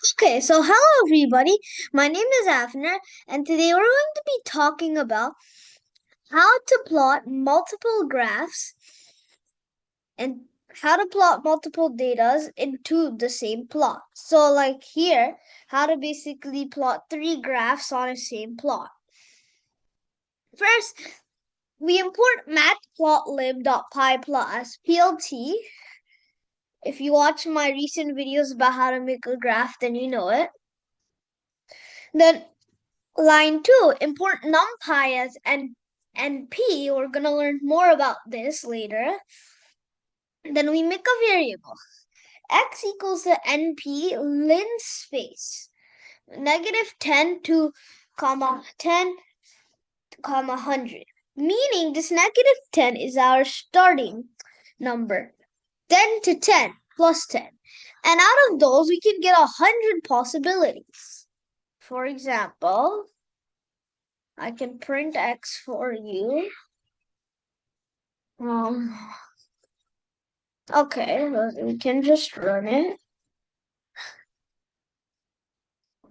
Okay, so hello everybody. My name is Avner, and today we're going to be talking about how to plot multiple graphs and how to plot multiple datas into the same plot. So, like here, how to basically plot three graphs on a same plot. First, we import matplotlib.py plus plt. If you watch my recent videos about how to make a graph, then you know it. Then line 2, import numpy as np. We're going to learn more about this later. Then we make a variable. X equals the np linspace. -10 to comma 10 comma 100. Meaning this -10 is our starting number. 10 to 10 plus 10. And out of those, we can get 100 possibilities. For example, I can print X for you. Okay, we can just run it.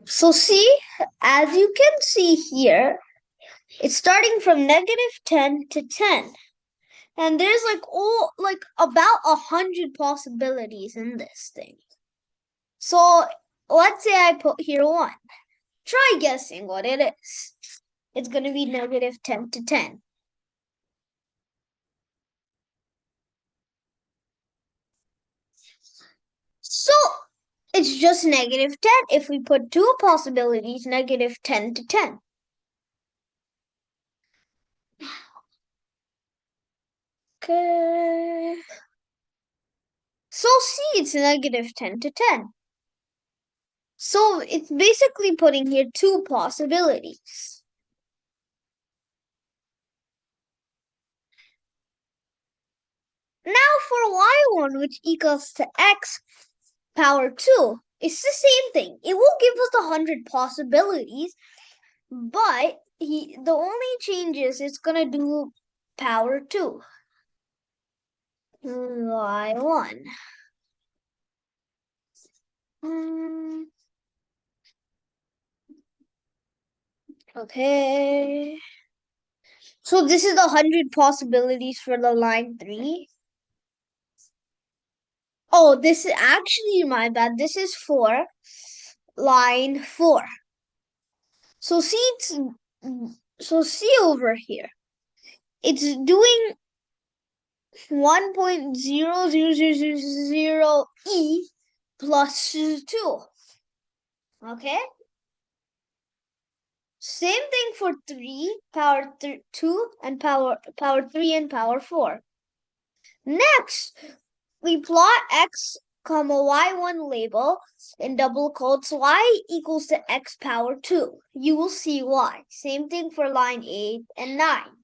So see, as you can see here, it's starting from -10 to 10. And there's like about 100 possibilities in this thing. So let's say I put here 1. Try guessing what it is. It's going to be -10 to 10. So it's just -10 if we put two possibilities, -10 to 10. Okay. So see, it's -10 to 10. So it's basically putting here two possibilities. Now for y1, which equals to x power 2, it's the same thing. It will give us 100 possibilities, but the only change is it's going to do power 2. y1. Okay. So this is the 100 possibilities for the line 3. Oh, this is actually my bad. This is for line 4. So see over here. It's doing 1.0000 e plus 2. Okay? Same thing for 3, power 2, and power 3 and power 4. Next, we plot x comma y1 label in double quotes y equals to x power 2. You will see why. Same thing for line 8 and 9.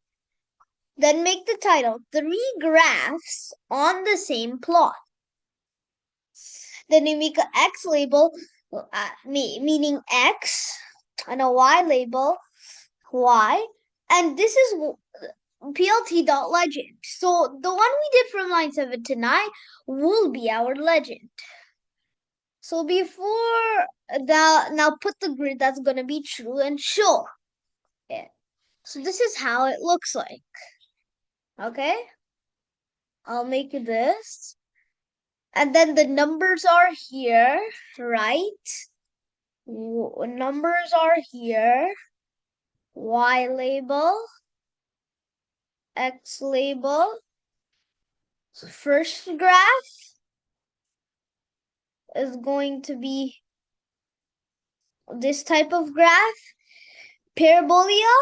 Then make the title 3 graphs on the same plot. Then you make an x label, meaning x, and a y label, y. And this is plt.legend. So the one we did from line 7 to 9 will be our legend. So before that, now put the grid that's going to be true and show it. So this is how it looks like. Okay? I'll make this. And then the numbers are here, right? Numbers are here. Y label, X label. So first graph is going to be this type of graph, parabolia,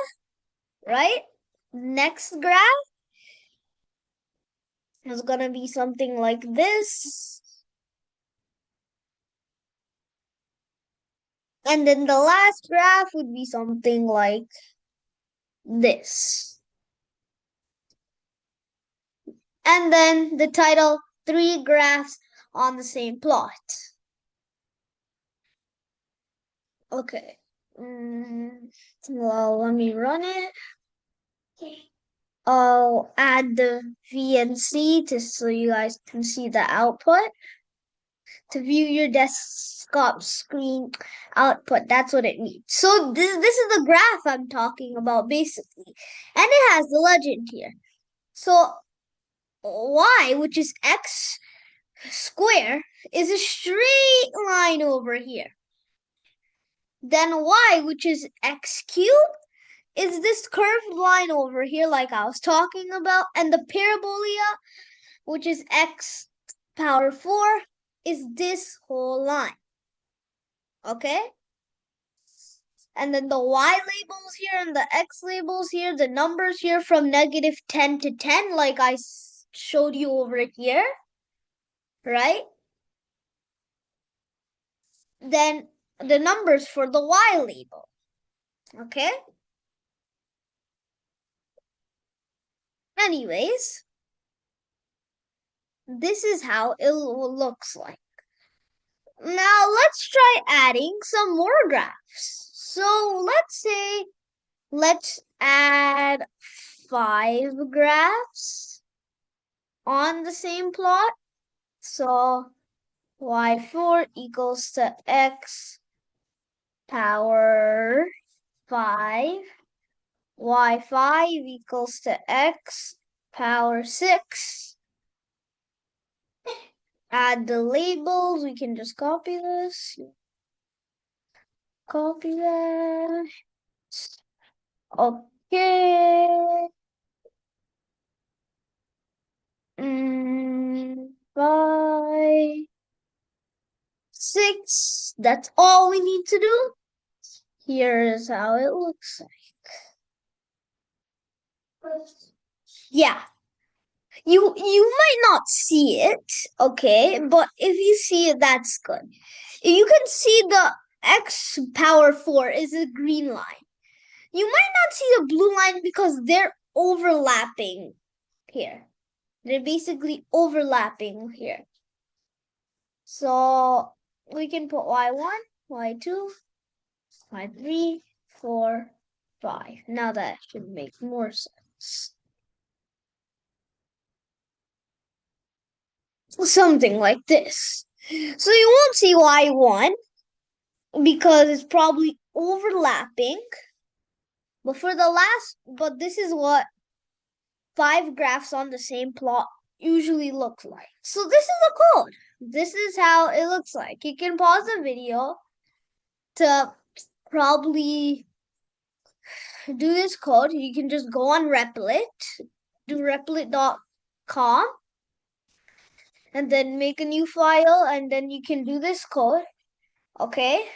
right? Next graph is going to be something like this. And then the last graph would be something like this. And then the title, 3 graphs on the same plot. Okay. Well, let me run it. I'll add the VNC so you guys can see the output. to view your desktop screen output. That's what it means. So this is the graph I'm talking about basically. And it has the legend here. So y, which is x square, is a straight line over here. Then y, which is x cubed, is this curved line over here like I was talking about. And the parabola, which is x power 4, is this whole line. Okay? And then the y labels here and the x labels here, the numbers here from -10 to 10, like I showed you over here, right? Then the numbers for the y label, okay? Anyways, this is how it looks like. Now let's try adding some more graphs. So let's add 5 graphs on the same plot. So y4 equals to x power 5. y5 equals to x power 6. Add the labels. We can just copy this. Copy that. Okay. 5, 6. That's all we need to do. Here's how it looks like. Yeah. You might not see it, okay? But if you see it, that's good. You can see the x power 4 is a green line. You might not see the blue line because they're overlapping here. They're basically overlapping here. So we can put y1, y2, y3, 4, 5. Now that should make more sense. Something like this. So you won't see y1 because it's probably overlapping. But this is what 5 graphs on the same plot usually look like. So this is the code. This is how it looks like. You can pause the video to probably do this code. You can just go on Replit, do replit.com, and then make a new file, and then you can do this code. Okay?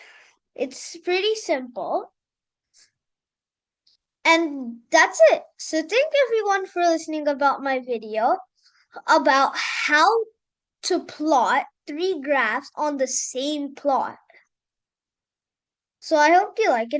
It's pretty simple. And that's it. So thank everyone for listening about my video about how to plot 3 graphs on the same plot. So I hope you like it.